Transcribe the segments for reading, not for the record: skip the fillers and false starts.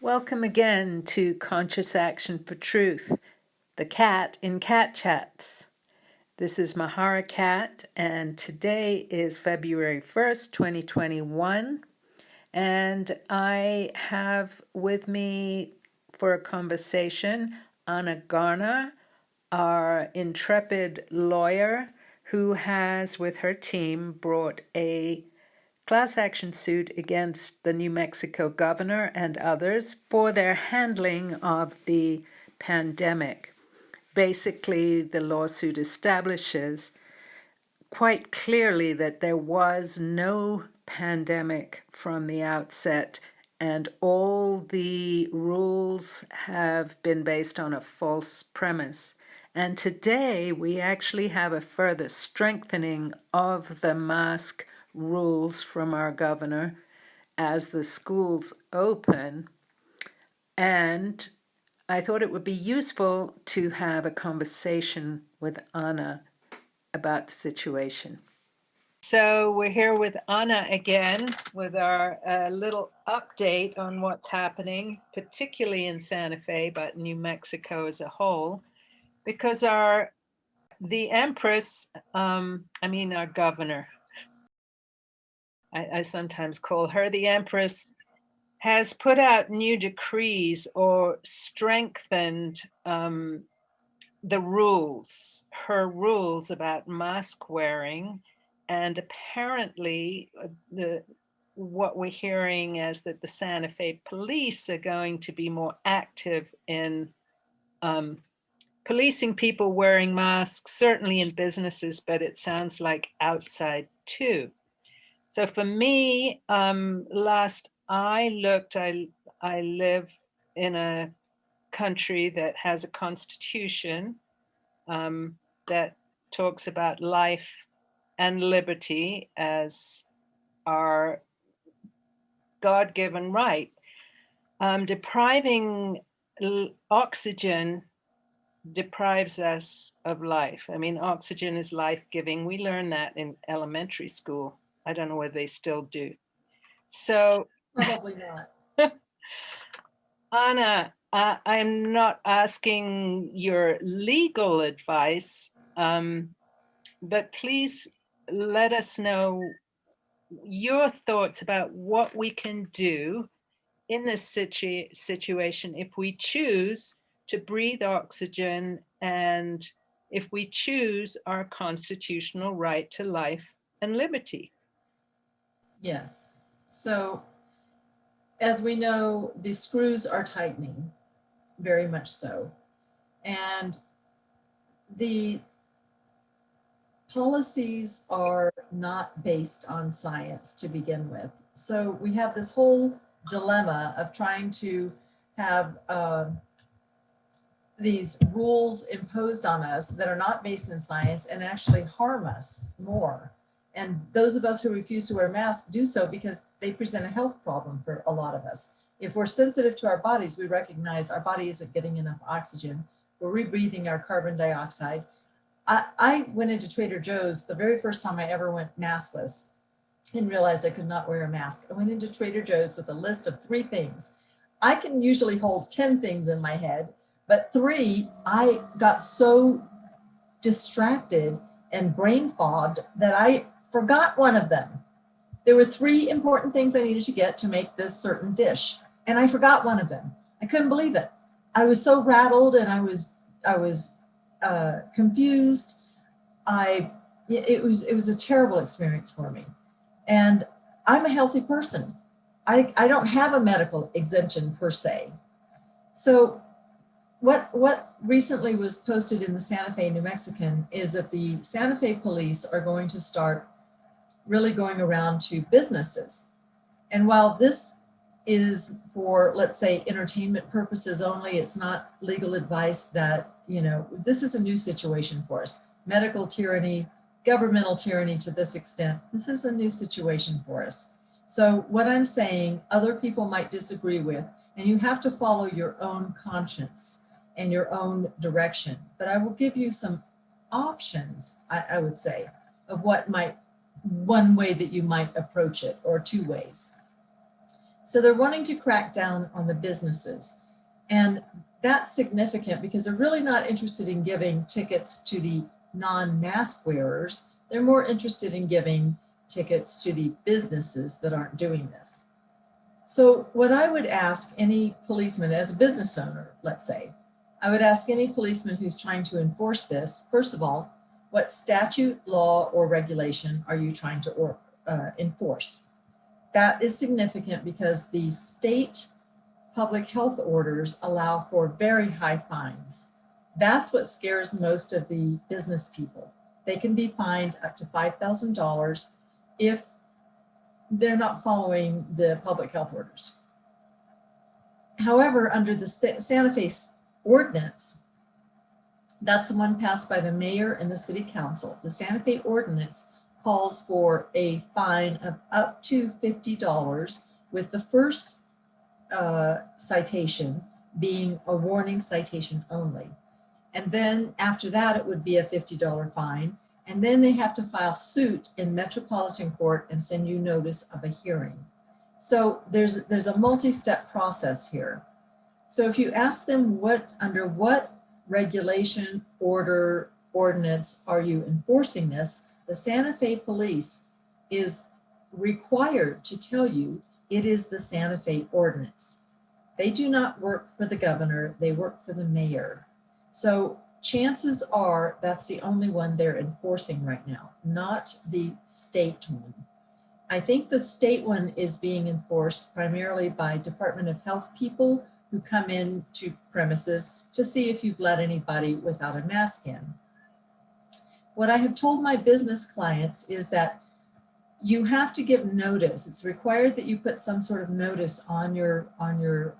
Welcome again to Conscious Action for Truth, the cat in Cat Chats. This is Mahara Cat, and today is February 1st, 2021. And I have with me for a conversation Ana Garner, our intrepid lawyer who has, with her team, brought a class action suit against the New Mexico governor and others for their handling of the pandemic. Basically, the lawsuit establishes quite clearly that there was no pandemic from the outset, and all the rules have been based on a false premise. And today we actually have a further strengthening of the mask rules from our governor as the schools open. And I thought it would be useful to have a conversation with Ana about the situation. So we're here with Ana again with our little update on what's happening, particularly in Santa Fe, but New Mexico as a whole, because the Empress, our governor, I sometimes call her the Empress, has put out new decrees or strengthened the rules, her rules about mask wearing. And apparently what we're hearing is that the Santa Fe police are going to be more active in policing people wearing masks, certainly in businesses, but it sounds like outside too. So for me, last I looked, I live in a country that has a constitution that talks about life and liberty as our God-given right. Depriving oxygen deprives us of life. I mean, oxygen is life-giving. We learned that in elementary school. I don't know whether they still do. So probably not. Ana, I'm not asking your legal advice, but please let us know your thoughts about what we can do in this situation if we choose to breathe oxygen and if we choose our constitutional right to life and liberty. Yes. So as we know, the screws are tightening, very much so. And the policies are not based on science to begin with. So we have this whole dilemma of trying to have these rules imposed on us that are not based in science and actually harm us more. And those of us who refuse to wear masks do so because they present a health problem for a lot of us. If we're sensitive to our bodies, we recognize our body isn't getting enough oxygen. We're rebreathing our carbon dioxide. I went into Trader Joe's the very first time I ever went maskless and realized I could not wear a mask. I went into Trader Joe's with a list of 3 things. I can usually hold 10 things in my head, but 3, I got so distracted and brain fogged that I forgot one of them. There were 3 important things I needed to get to make this certain dish, and I forgot one of them. I couldn't believe it. I was so rattled and I was confused. It was a terrible experience for me. And I'm a healthy person. I don't have a medical exemption per se. So what recently was posted in the Santa Fe New Mexican is that the Santa Fe police are going to start really going around to businesses. And while this is for, let's say, entertainment purposes only, it's not legal advice that, this is a new situation for us. Medical tyranny, governmental tyranny to this extent, this is a new situation for us. So what I'm saying, other people might disagree with, and you have to follow your own conscience and your own direction. But I will give you some options, I would say, of one way that you might approach it, or 2 ways. So they're wanting to crack down on the businesses. And that's significant because they're really not interested in giving tickets to the non-mask wearers. They're more interested in giving tickets to the businesses that aren't doing this. So what I would ask any policeman as a business owner, let's say, I would ask any policeman who's trying to enforce this, first of all, what statute, law, or regulation are you trying to enforce? That is significant because the state public health orders allow for very high fines. That's what scares most of the business people. They can be fined up to $5,000 if they're not following the public health orders. However, under the Santa Fe ordinance, that's the one passed by the mayor and the city council. The Santa Fe ordinance calls for a fine of up to $50, with the first citation being a warning citation only. And then after that, it would be a $50 fine. And then they have to file suit in Metropolitan Court and send you notice of a hearing. So there's a multi-step process here. So if you ask them under what regulation, order, ordinance are you enforcing this, the Santa Fe police is required to tell you it is the Santa Fe ordinance. They do not work for the governor, they work for the mayor. So chances are that's the only one they're enforcing right now, not the state one. I think the state one is being enforced primarily by Department of Health people who come into premises to see if you've let anybody without a mask in. What I have told my business clients is that you have to give notice. It's required that you put some sort of notice on your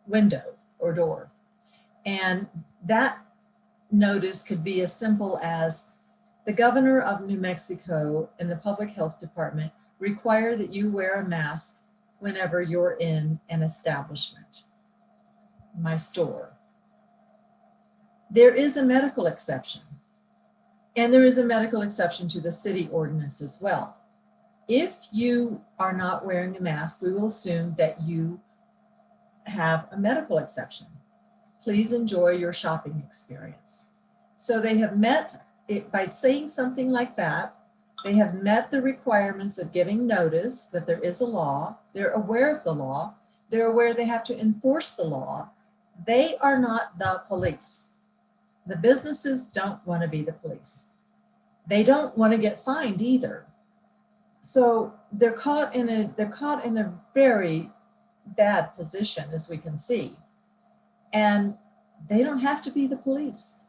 window or door. And that notice could be as simple as the governor of New Mexico and the public health department require that you wear a mask whenever you're in an establishment, my store. There is a medical exception, and there is a medical exception to the city ordinance as well. If you are not wearing a mask, we will assume that you have a medical exception. Please enjoy your shopping experience. So they have met it by saying something like that. They have met the requirements of giving notice that there is a law. They're aware of the law. They're aware they have to enforce the law. They are not the police. The businesses don't want to be the police. They don't want to get fined either. So they're caught in a very bad position, as we can see. And they don't have to be the police.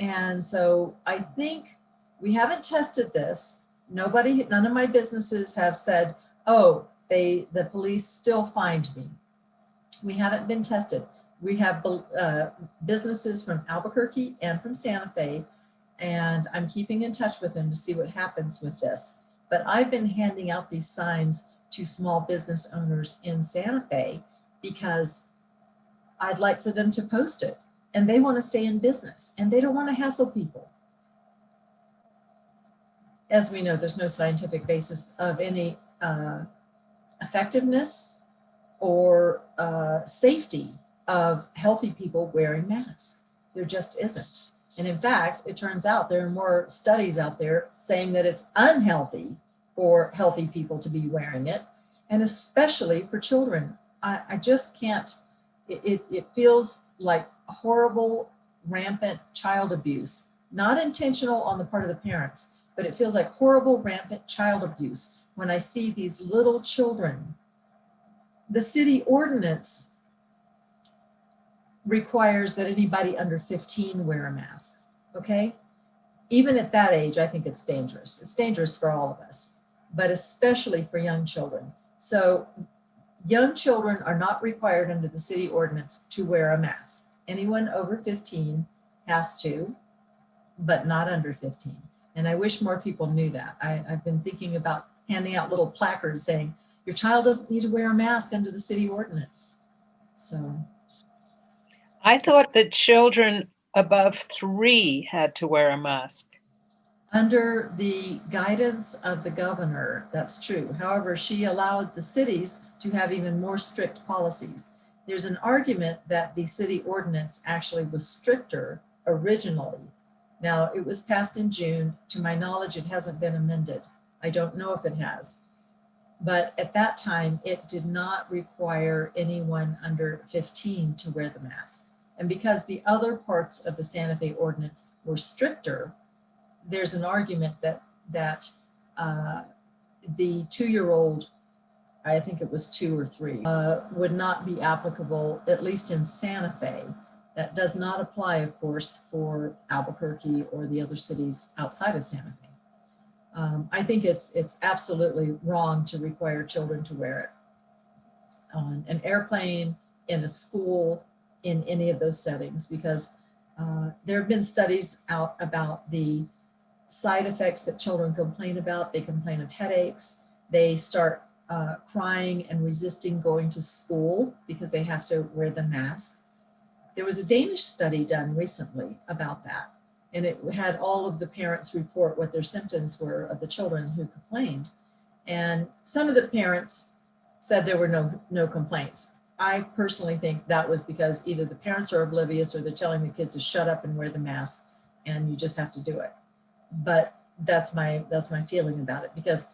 And so I think we haven't tested this. None of my businesses have said, oh, the police still fined me. We haven't been tested. We have businesses from Albuquerque and from Santa Fe, and I'm keeping in touch with them to see what happens with this. But I've been handing out these signs to small business owners in Santa Fe because I'd like for them to post it, and they want to stay in business and they don't want to hassle people. As we know, there's no scientific basis of any effectiveness or safety of healthy people wearing masks. There just isn't. And in fact, it turns out there are more studies out there saying that it's unhealthy for healthy people to be wearing it, and especially for children. I just can't, it feels like horrible, rampant child abuse, not intentional on the part of the parents, but it feels like horrible, rampant child abuse when I see these little children. The city ordinance requires that anybody under 15 wear a mask, okay? Even at that age, I think it's dangerous. It's dangerous for all of us, but especially for young children. So young children are not required under the city ordinance to wear a mask. Anyone over 15 has to, but not under 15. And I wish more people knew that. I've been thinking about handing out little placards saying, your child doesn't need to wear a mask under the city ordinance. So. I thought that children above 3 had to wear a mask. Under the guidance of the governor, that's true. However, she allowed the cities to have even more strict policies. There's an argument that the city ordinance actually was stricter originally. Now, it was passed in June. To my knowledge, it hasn't been amended. I don't know if it has. But at that time, it did not require anyone under 15 to wear the mask. And because the other parts of the Santa Fe ordinance were stricter, there's an argument that the 2-year-old, I think it was 2 or 3, would not be applicable, at least in Santa Fe. That does not apply, of course, for Albuquerque or the other cities outside of Santa Fe. I think it's absolutely wrong to require children to wear it on an airplane, in a school, in any of those settings, because there have been studies out about the side effects that children complain about. They complain of headaches. They start crying and resisting going to school because they have to wear the mask. There was a Danish study done recently about that, and it had all of the parents report what their symptoms were of the children who complained. And some of the parents said there were no complaints. I personally think that was because either the parents are oblivious or they're telling the kids to shut up and wear the mask and you just have to do it. But that's my feeling about it, because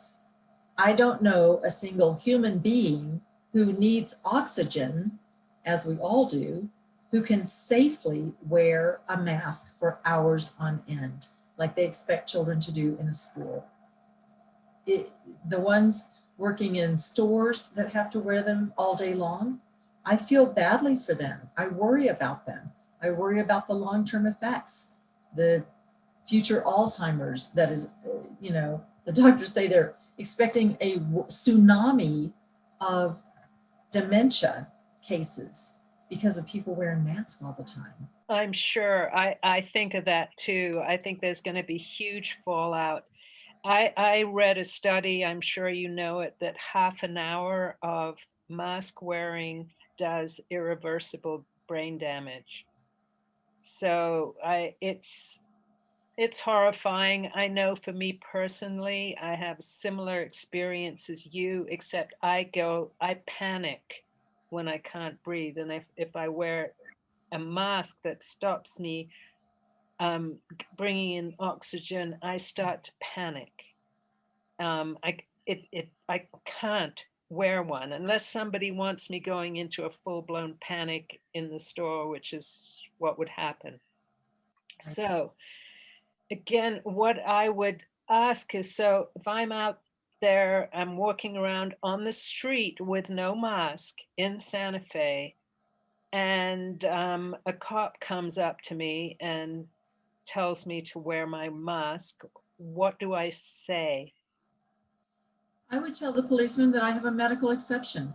I don't know a single human being who needs oxygen, as we all do, who can safely wear a mask for hours on end, like they expect children to do in a school. The ones working in stores that have to wear them all day long, I feel badly for them. I worry about them. I worry about the long-term effects, the future Alzheimer's that is, the doctors say they're expecting a tsunami of dementia cases because of people wearing masks all the time. I'm sure. I think of that too. I think there's going to be huge fallout. I read a study, I'm sure you know it, that half an hour of mask wearing does irreversible brain damage. So it's horrifying. I know for me personally, I have a similar experience as you, except I panic when I can't breathe. And if I wear a mask that stops me bringing in oxygen, I start to panic. I can't wear one unless somebody wants me going into a full-blown panic in the store, which is what would happen. Right. So again, what I would ask is, so if I'm out there, I'm walking around on the street with no mask in Santa Fe, and a cop comes up to me and tells me to wear my mask, what do I say? I would tell the policeman that I have a medical exception,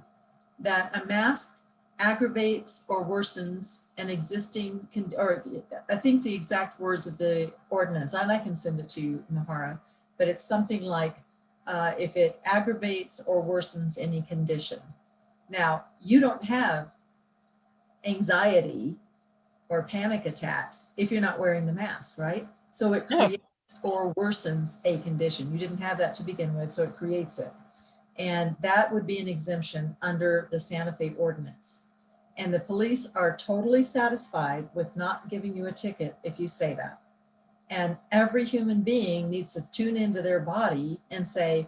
that a mask aggravates or worsens an existing, or I think the exact words of the ordinance, and I can send it to you, Mahara, but it's something like, if it aggravates or worsens any condition. Now, you don't have anxiety or panic attacks if you're not wearing the mask, right? So it creates or worsens a condition. You didn't have that to begin with, so it creates it. And that would be an exemption under the Santa Fe ordinance. And the police are totally satisfied with not giving you a ticket if you say that. And every human being needs to tune into their body and say,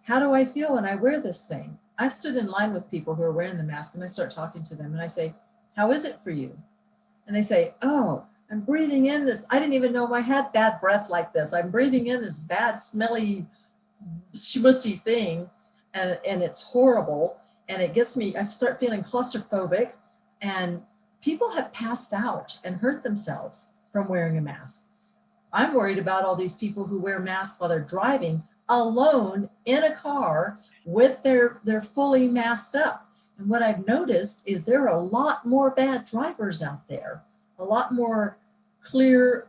how do I feel when I wear this thing? I've stood in line with people who are wearing the mask, and I start talking to them and I say, how is it for you? And they say, oh, I'm breathing in this. I didn't even know I had bad breath like this. I'm breathing in this bad, smelly, schmutzy thing, and it's horrible. And it gets me, I start feeling claustrophobic, and people have passed out and hurt themselves from wearing a mask. I'm worried about all these people who wear masks while they're driving alone in a car with their fully masked up. And what I've noticed is there are a lot more bad drivers out there, a lot more clear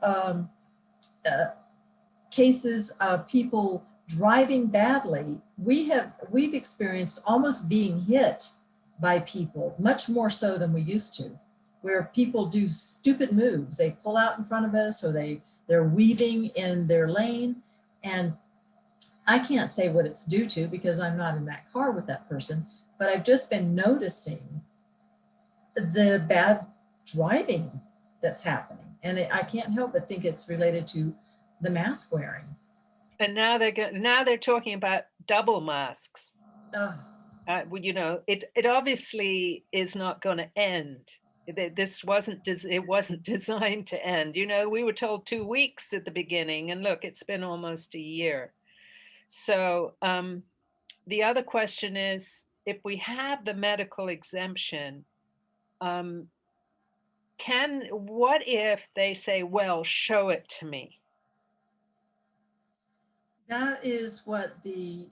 cases of people driving badly. We've experienced almost being hit by people, much more so than we used to, where people do stupid moves. They pull out in front of us, or they're weaving in their lane. And I can't say what it's due to because I'm not in that car with that person, but I've just been noticing the bad driving that's happening. And I can't help but think it's related to the mask wearing. And now they're talking about double masks. Oh, You know, it obviously is not going to end. This wasn't it wasn't designed to end. You know, we were told 2 weeks at the beginning, and look, it's been almost a year. So the other question is, if we have the medical exemption, what if they say, well, show it to me? that is what the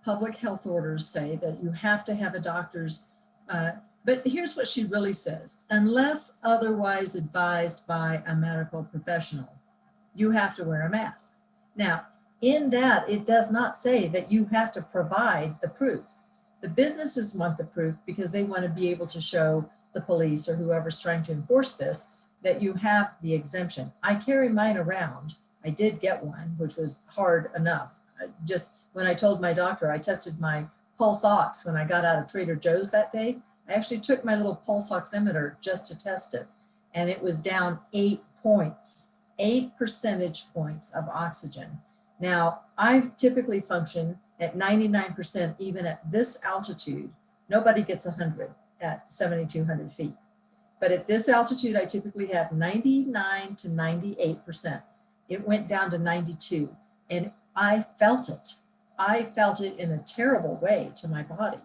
public health orders say, that you have to have a doctor's, but here's what she really says: unless otherwise advised by a medical professional, you have to wear a mask. Now, in that, it does not say that you have to provide the proof. The businesses want the proof because they want to be able to show the police or whoever's trying to enforce this that you have the exemption. I carry mine around. I did get one, which was hard enough. Just when I told my doctor, I tested my pulse ox when I got out of Trader Joe's that day. I actually took my little pulse oximeter just to test it, and it was down 8 points, 8 percentage points of oxygen. Now, I typically function at 99%, even at this altitude. Nobody gets 100 at 7,200 feet. But at this altitude, I typically have 99 to 98%. It went down to 92, and I felt it. I felt it in a terrible way to my body.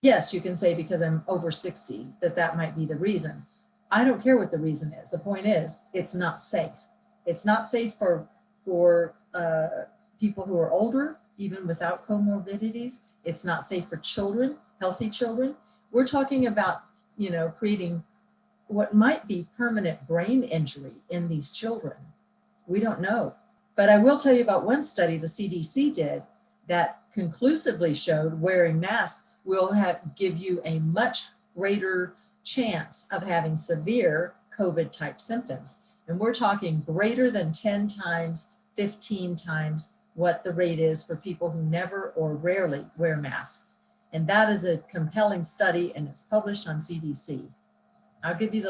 Yes, you can say because I'm over 60 that might be the reason. I don't care what the reason is. The point is, it's not safe. It's not safe for people who are older, even without comorbidities. It's not safe for children, healthy children. We're talking about, creating what might be permanent brain injury in these children. We don't know. But I will tell you about one study the CDC did that conclusively showed wearing masks will give you a much greater chance of having severe COVID type symptoms. And we're talking greater than 10 times, 15 times what the rate is for people who never or rarely wear masks. And that is a compelling study, and it's published on CDC. I'll give you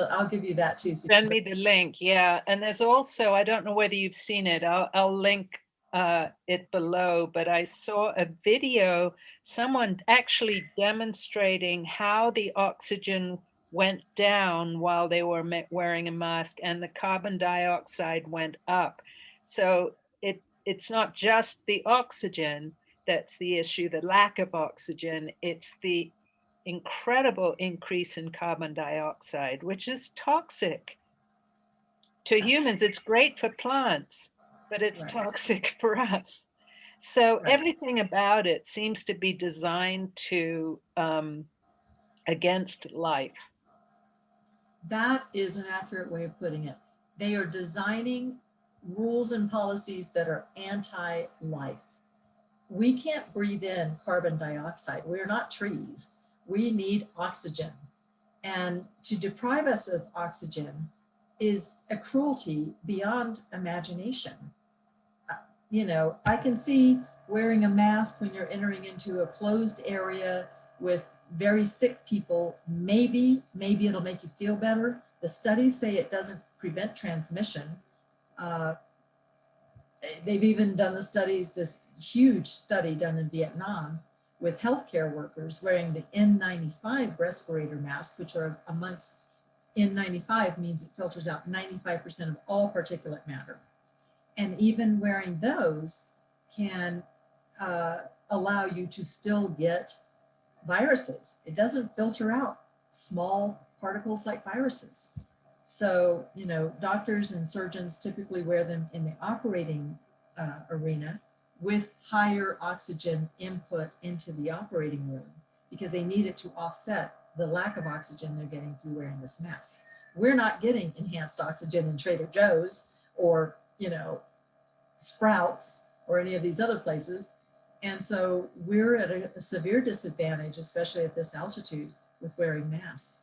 that too. Send me the link. Yeah. And there's also, I don't know whether you've seen it. I'll link it below, but I saw a video, someone actually demonstrating how the oxygen went down while they were wearing a mask and the carbon dioxide went up. So it's not just the oxygen that's the issue, the lack of oxygen, it's the incredible increase in carbon dioxide, which is toxic to humans. It's great for plants, but it's toxic for us. So everything about it seems to be designed to against life. That is an accurate way of putting it. They are designing rules and policies that are anti-life. We can't breathe in carbon dioxide. We're not trees. We need oxygen. And to deprive us of oxygen is a cruelty beyond imagination. I can see wearing a mask when you're entering into a closed area with very sick people. Maybe it'll make you feel better. The studies say it doesn't prevent transmission. They've even done the studies, this huge study done in Vietnam with healthcare workers wearing the N95 respirator mask, which are amongst N95 means it filters out 95% of all particulate matter. And even wearing those can allow you to still get viruses. It doesn't filter out small particles like viruses. So, doctors and surgeons typically wear them in the operating arena with higher oxygen input into the operating room because they need it to offset the lack of oxygen they're getting through wearing this mask. We're not getting enhanced oxygen in Trader Joe's or, Sprouts or any of these other places. And so we're at a severe disadvantage, especially at this altitude, with wearing masks.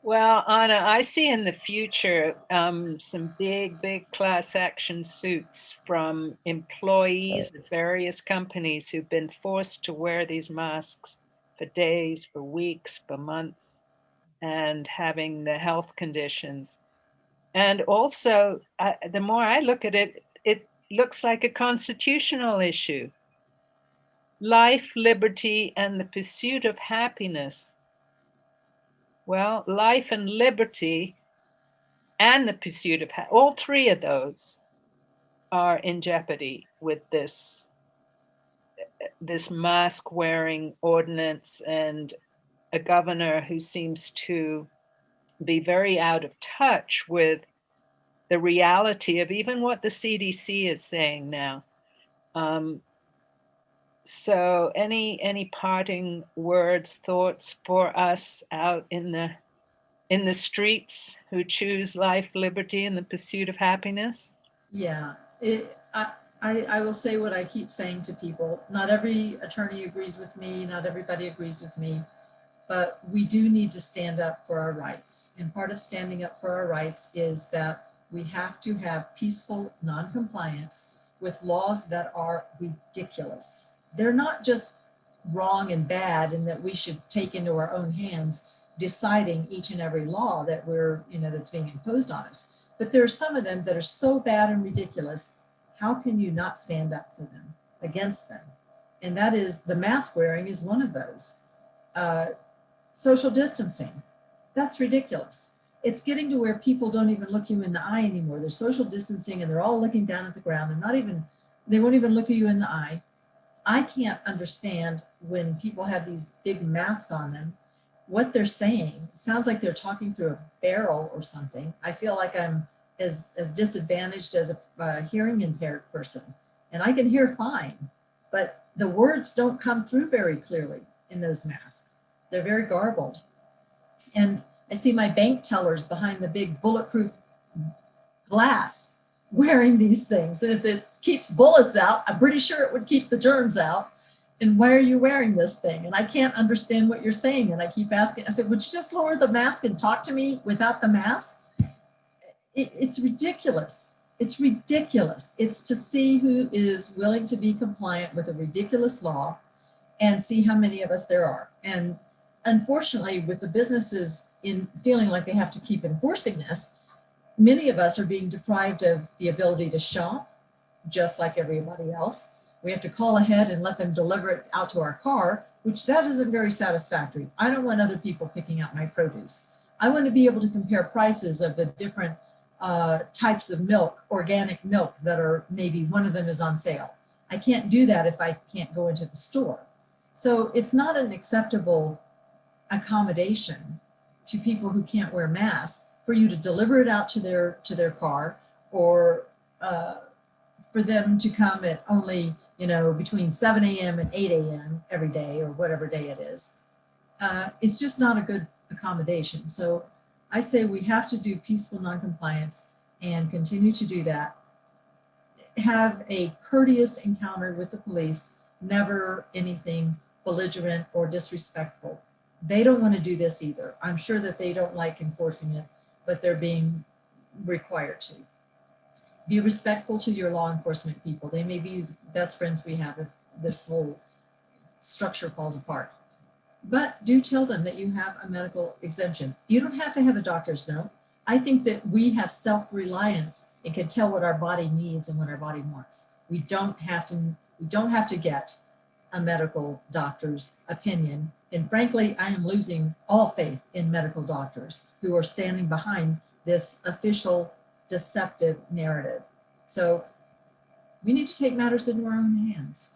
Well, Anna, I see in the future some big class action suits from employees of various companies who've been forced to wear these masks for days, for weeks, for months, and having the health conditions. And also, the more I look at it, it looks like a constitutional issue. Life, liberty, and the pursuit of happiness. Well, life and liberty and the pursuit of all three of those are in jeopardy with this mask wearing ordinance and a governor who seems to be very out of touch with the reality of even what the CDC is saying now. So any parting words, thoughts for us out in the streets who choose life, liberty, and the pursuit of happiness? Yeah, I will say what I keep saying to people. Not every attorney agrees with me, not everybody agrees with me, but we do need to stand up for our rights. And part of standing up for our rights is that we have to have peaceful non-compliance with laws that are ridiculous. They're not just wrong and bad and that we should take into our own hands deciding each and every law that that's being imposed on us. But there are some of them that are so bad and ridiculous. How can you not stand up for them, against them? And that is, the mask wearing is one of those. Social distancing, that's ridiculous. It's getting to where people don't even look you in the eye anymore. They're social distancing and they're all looking down at the ground. They won't even look at you in the eye. I can't understand when people have these big masks on them, what they're saying. It sounds like they're talking through a barrel or something. I feel like I'm as disadvantaged as a hearing impaired person. And I can hear fine, but the words don't come through very clearly in those masks. They're very garbled. And I see my bank tellers behind the big bulletproof glass wearing these things. And if it keeps bullets out, I'm pretty sure it would keep the germs out. And why are you wearing this thing? And I can't understand what you're saying. And I keep asking, I said, would you just lower the mask and talk to me without the mask? It's ridiculous. It's ridiculous. It's to see who is willing to be compliant with a ridiculous law and see how many of us there are. And unfortunately, with the businesses in feeling like they have to keep enforcing this, many of us are being deprived of the ability to shop, just like everybody else. We have to call ahead and let them deliver it out to our car, which that isn't very satisfactory. I don't want other people picking out my produce. I want to be able to compare prices of the different types of milk, organic milk, that are maybe one of them is on sale. I can't do that if I can't go into the store. So it's not an acceptable accommodation to people who can't wear masks for you to deliver it out to their car, or for them to come at only between 7 a.m. and 8 a.m. every day, or whatever day it is. It's just not a good accommodation. So I say we have to do peaceful noncompliance and continue to do that. Have a courteous encounter with the police, never anything belligerent or disrespectful. They don't want to do this either. I'm sure that they don't like enforcing it, but they're being required to. Be respectful to your law enforcement people. They may be the best friends we have if this whole structure falls apart. But do tell them that you have a medical exemption. You don't have to have a doctor's note. I think that we have self-reliance and can tell what our body needs and what our body wants. We don't have to get a medical doctor's opinion. And frankly, I am losing all faith in medical doctors who are standing behind this official deceptive narrative. So we need to take matters into our own hands.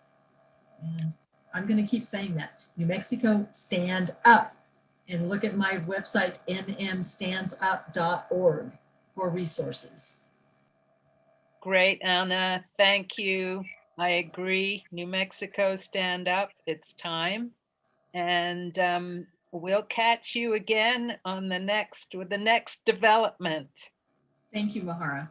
And I'm going to keep saying that. New Mexico, stand up. And look at my website, nmstandsup.org, for resources. Great, Anna. Thank you. I agree. New Mexico, stand up. It's time. And we'll catch you again on with the next development. Thank you, Mahara.